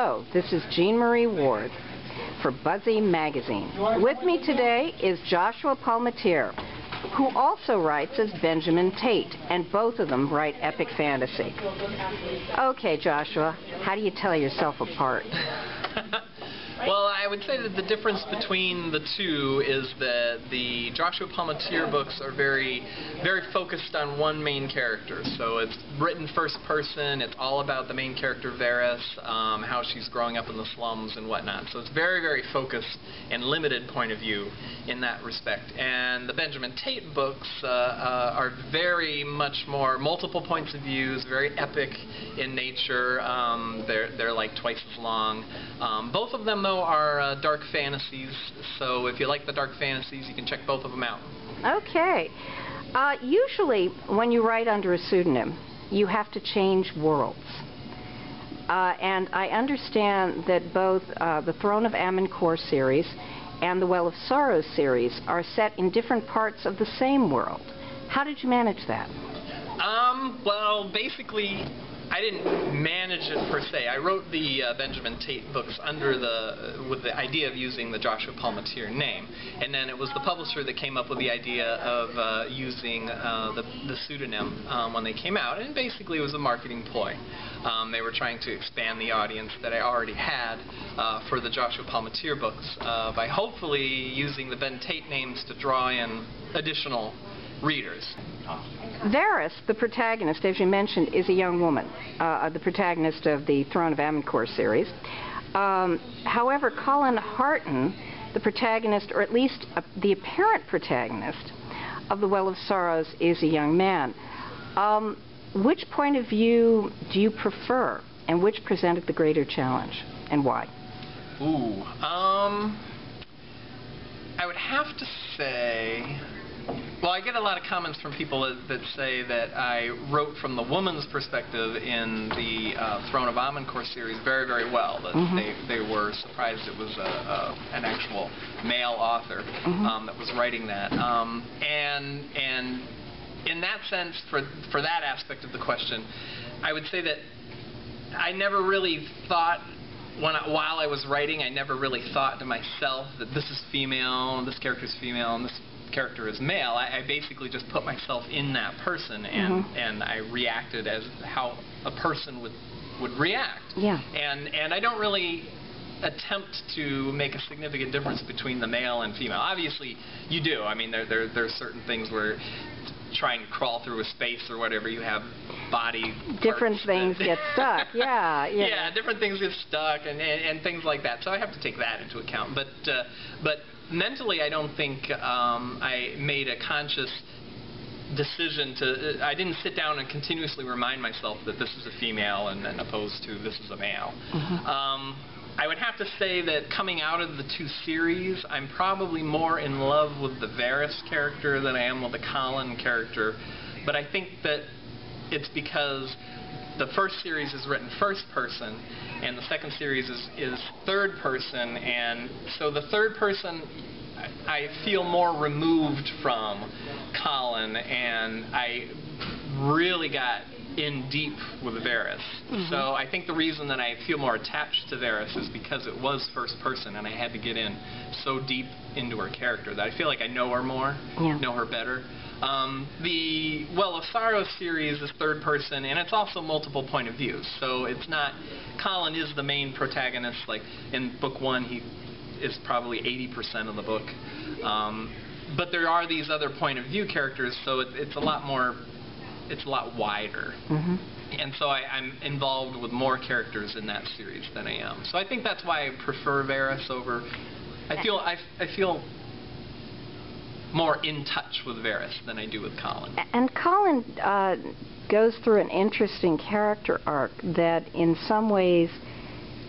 Hello, this is Jean Marie Ward for Buzzy Magazine. With me today is Joshua Palmatier, who also writes as Benjamin Tate, and both of them write epic fantasy. Okay, Joshua, how do you tell yourself apart? Well, I would say that the difference between the two is that the Joshua Palmatier books are very focused on one main character. So it's written first person, it's all about the main character Varys, how she's growing up in the slums and whatnot. So it's very focused and limited point of view in that respect. And the Benjamin Tate books are very much more multiple points of views, very epic in nature. They're like twice as long. Both of them, though, are dark fantasies, so if you like the dark fantasies, you can check both of them out. Okay. Usually, when you write under a pseudonym, you have to change worlds. And I understand that both the Throne of Amaranthe series and the Well of Sorrows series are set in different parts of the same world. How did you manage that? Well, basically, I didn't manage it per se. I wrote the Benjamin Tate books with the idea of using the Joshua Palmatier name, and then it was the publisher that came up with the idea of using the pseudonym when they came out, and basically it was a marketing ploy. They were trying to expand the audience that I already had for the Joshua Palmatier books by hopefully using the Ben Tate names to draw in additional readers. Varys, the protagonist, as you mentioned, is a young woman, the protagonist of the Throne of Amaranthe series. However, Colin Harton, the protagonist, or at least the apparent protagonist of the Well of Sorrows, is a young man. Which point of view do you prefer, and which presented the greater challenge, and why? Ooh, I would have to say... Well, I get a lot of comments from people that say that I wrote from the woman's perspective in the Throne of Amaranthe series very well. That they were surprised it was an actual male author that was writing that. And in that sense, for that aspect of the question, I would say that I never really thought, while I was writing, I never really thought to myself that this is female, this character is female, and this character is male. I basically just put myself in that person, and I reacted as how a person would react. Yeah. And I don't really attempt to make a significant difference between the male and female. Obviously, you do. I mean, there's certain things where trying to crawl through a space or whatever, you have body different things get stuck. Yeah, different things get stuck and things like that. So I have to take that into account. But mentally, I don't think I made a conscious decision to. I didn't sit down and continuously remind myself that this is a female and opposed to this is a male. I would have to say that coming out of the two series, I'm probably more in love with the Varys character than I am with the Colin character. But I think that it's because the first series is written first person, and the second series is third person, and so the third person I feel more removed from Colin, and I really got in deep with Varys. So I think the reason that I feel more attached to Varys is because it was first person, and I had to get in so deep into her character that I feel like I know her more, know her better. The Well of Sorrows series is third person, and it's also multiple point of views. So it's not, Colin is the main protagonist. Like in book one, he is probably 80% of the book. But there are these other point of view characters, so it's a lot more, it's a lot wider. And so I'm involved with more characters in that series than I am. So I think that's why I prefer Varys over, I feel more in touch with Varys than I do with Colin. And Colin goes through an interesting character arc that in some ways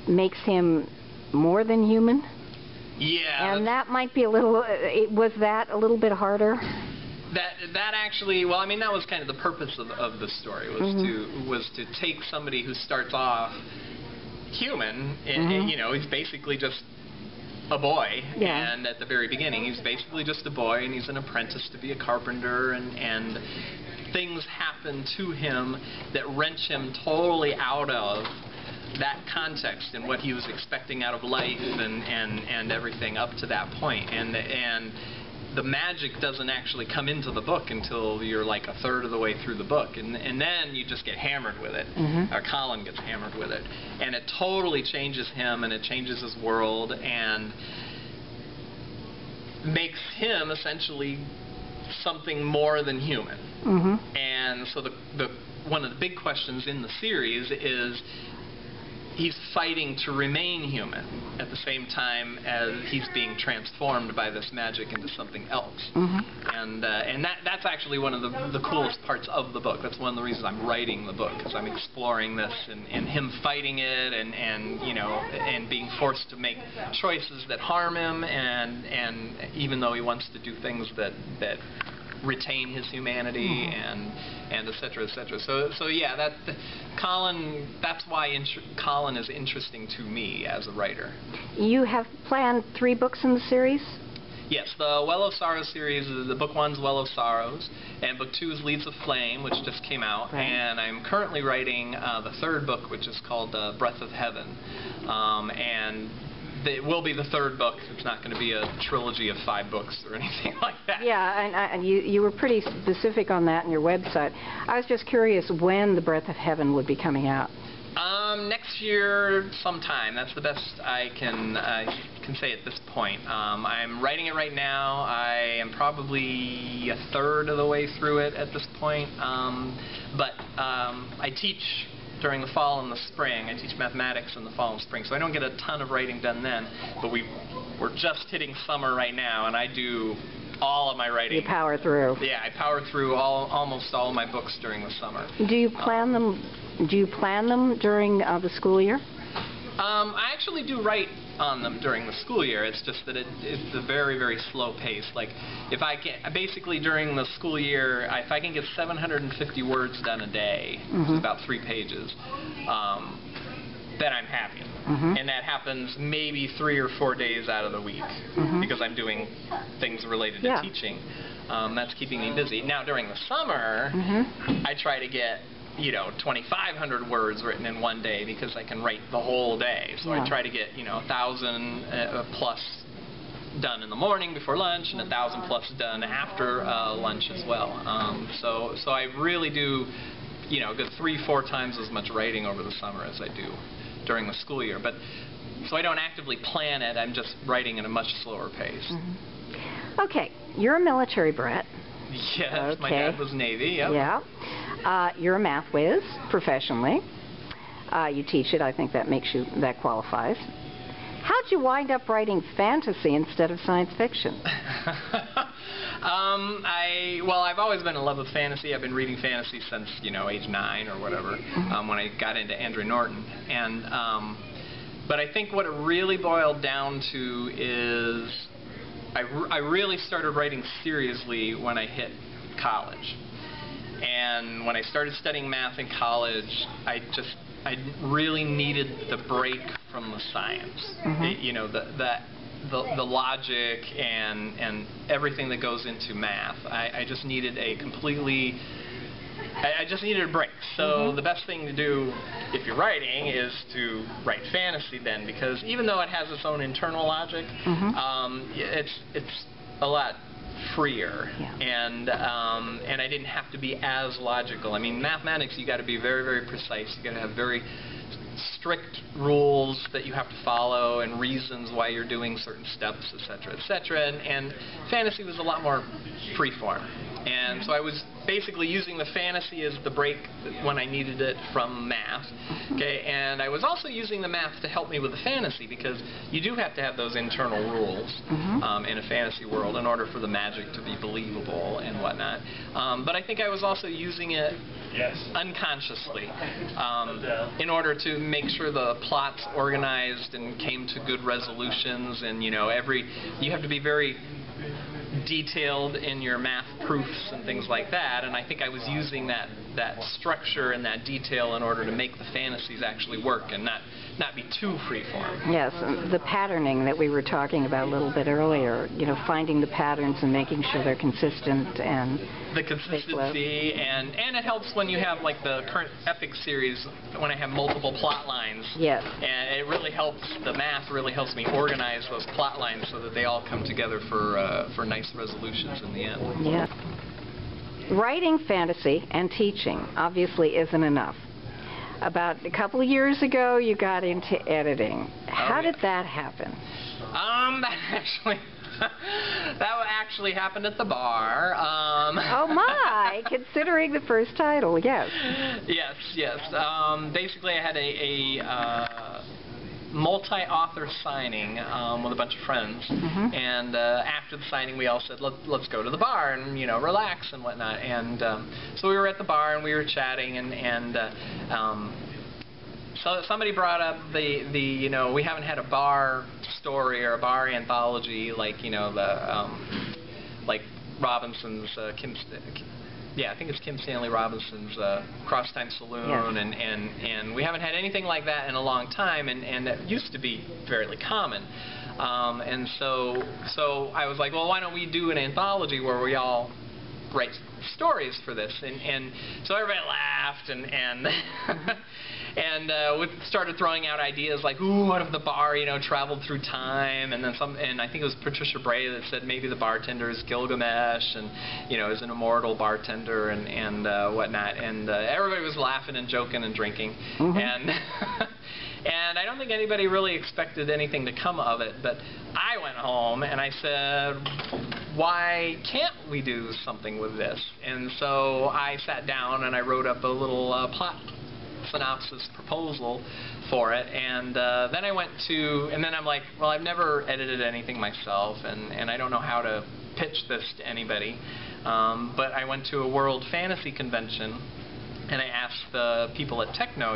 makes him more than human. Yeah. And that might be a little, was that a little bit harder? That actually, well, I mean, that was kind of the purpose of the story, was to take somebody who starts off human, and you know, he's basically just a boy, and at the very beginning he's basically just a boy, and he's an apprentice to be a carpenter, and things happen to him that wrench him totally out of that context and what he was expecting out of life and everything up to that point. And the magic doesn't actually come into the book until you're like a third of the way through the book, and then you just get hammered with it. Or Colin gets hammered with it, and it totally changes him, and it changes his world, and makes him essentially something more than human. And so one of the big questions in the series is he's fighting to remain human at the same time as he's being transformed by this magic into something else. And that's actually one of the coolest parts of the book. That's one of the reasons I'm writing the book, because I'm exploring this and him fighting it and you know, and being forced to make choices that harm him, and even though he wants to do things that retain his humanity and et cetera, et cetera. So yeah, Colin, that's why Colin is interesting to me as a writer. You have planned 3 books in the series? Yes, the Well of Sorrows series, the book 1's Well of Sorrows, and book 2 is Leaves of Flame, which just came out, and I'm currently writing the 3rd book, which is called Breath of Heaven, and it will be the 3rd book. It's not going to be a trilogy of 5 books or anything like that. Yeah, and you were pretty specific on that on your website. I was just curious when the Breath of Heaven would be coming out. Next year sometime. That's the best I can say at this point. I'm writing it right now. I am probably a third of the way through it at this point. But I teach during the fall and the spring. I teach mathematics in the fall and spring, so I don't get a ton of writing done then. But we're just hitting summer right now, and I do all of my writing. You power through. Yeah, I power through almost all of my books during the summer. Do you plan them? Do you plan them during the school year? I actually do write on them during the school year. It's just that it's a very, very slow pace. Like, if I can, basically during the school year, if I can get 750 words done a day, which is about 3 pages, then I'm happy. And that happens maybe 3 or 4 days out of the week, because I'm doing things related to teaching. That's keeping me busy. Now, during the summer, I try to get 2,500 words written in one day, because I can write the whole day. So I try to get 1,000 plus done in the morning before lunch, and 1,000 plus done after lunch as well. So I really do a good 3-4 times as much writing over the summer as I do during the school year. But so I don't actively plan it. I'm just writing at a much slower pace. Okay, you're a military brat. Yes, my dad was Navy. Yep. Yeah. You're a math whiz professionally. You teach it. I think that qualifies. How'd you wind up writing fantasy instead of science fiction? I've always been in love with fantasy. I've been reading fantasy since age 9 or whatever, when I got into Andrew Norton. And but I think what it really boiled down to is I really started writing seriously when I hit college. And when I started studying math in college, I really needed the break from the science. The logic and everything that goes into math. I just needed a break. So the best thing to do if you're writing is to write fantasy then, because even though it has its own internal logic, it's a lot freer, and I didn't have to be as logical. I mean, mathematics, you got to be very, very precise. You got to have very strict rules that you have to follow and reasons why you're doing certain steps, etc., etc. And fantasy was a lot more freeform. And so I was basically using the fantasy as the break when I needed it from math. Okay, and I was also using the math to help me with the fantasy, because you do have to have those internal rules in a fantasy world in order for the magic to be believable and whatnot. But I think I was also using it unconsciously in order to make sure the plot's organized and came to good resolutions, and you have to be very detailed in your math proofs and things like that, and I think I was using that structure and that detail in order to make the fantasies actually work and not not be too freeform. Yes, and the patterning that we were talking about a little bit earlier, you know, finding the patterns and making sure they're consistent and the consistency, and it helps when you have like the current Epic series, when I have multiple plot lines. Yes. And it really helps, the math really helps me organize those plot lines so that they all come together for nice resolutions in the end. Yes. Writing fantasy and teaching obviously isn't enough. About a couple of years ago, you got into editing. How did that happen? That actually happened at the bar. Oh my! Considering the first title, yes. Yes. Basically, I had a multi-author signing with a bunch of friends, and after the signing, we all said, let's go to the bar and relax and whatnot. And so we were at the bar and we were chatting, and so somebody brought up the we haven't had a bar story or a bar anthology like like Robinson's I think it's Kim Stanley Robinson's Cross Time Saloon, and we haven't had anything like that in a long time, and that used to be fairly common. And so I was like, well, why don't we do an anthology where we all write stories for this? And so everybody laughed, and we started throwing out ideas like, ooh, what if the bar, traveled through time? And then and I think it was Patricia Bray that said maybe the bartender is Gilgamesh, and is an immortal bartender, and whatnot. And everybody was laughing and joking and drinking, and and I don't think anybody really expected anything to come of it. But I went home and I said, why can't we do something with this? And so I sat down and I wrote up a little plot synopsis proposal for it, and then I went to, and then I'm like, well, I've never edited anything myself, and I don't know how to pitch this to anybody, but I went to a World Fantasy Convention, and I asked the people at Techno,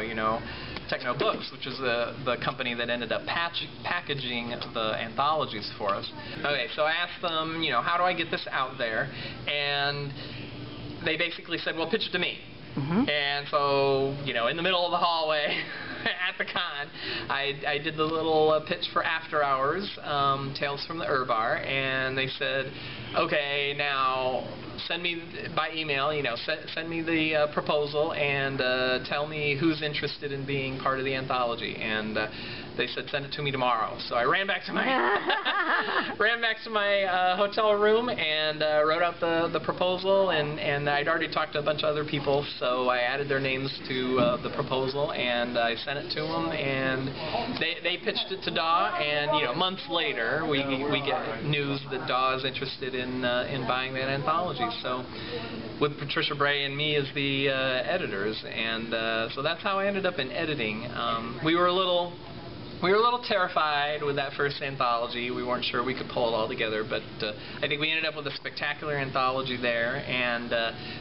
Techno Books, which is the company that ended up packaging the anthologies for us. Okay, so I asked them, how do I get this out there? And they basically said, well, pitch it to me. And so, in the middle of the hallway at the con, I did the little pitch for After Hours, Tales from the Bar, and they said, okay, now send me by email, send me the proposal and tell me who's interested in being part of the anthology. And they said, send it to me tomorrow. So I ran back to my hotel room and wrote out the proposal, and I'd already talked to a bunch of other people, so I added their names to the proposal, and I sent it to them, and they pitched it to DAW, and months later we get news that DAW is interested in buying that anthology. So with Patricia Bray and me as the editors, and so that's how I ended up in editing. We were a little terrified with that first anthology. We weren't sure we could pull it all together, but I think we ended up with a spectacular anthology there, and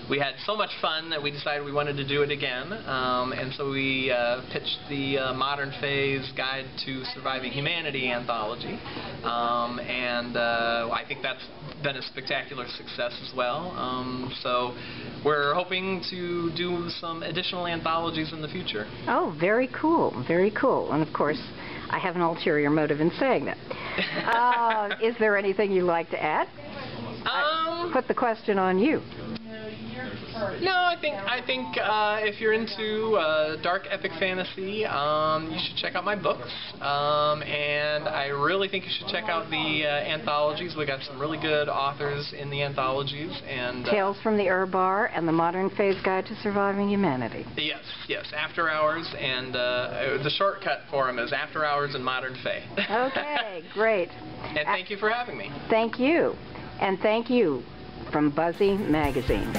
we had so much fun that we decided we wanted to do it again, and so we pitched the Modern Phase Guide to Surviving Humanity anthology, and I think that's been a spectacular success as well. So we're hoping to do some additional anthologies in the future. Oh, very cool, very cool. And of course, I have an ulterior motive in saying that. Is there anything you'd like to add? Put the question on you. No, I think if you're into dark epic fantasy, you should check out my books, and I really think you should check out the anthologies. We got some really good authors in the anthologies, and Tales from the Bar and the Modern Phase Guide to Surviving Humanity. Yes, After Hours, and the shortcut for them is After Hours and Modern Fae. Okay, great. And thank you for having me. Thank you, and thank you from Buzzy Magazine.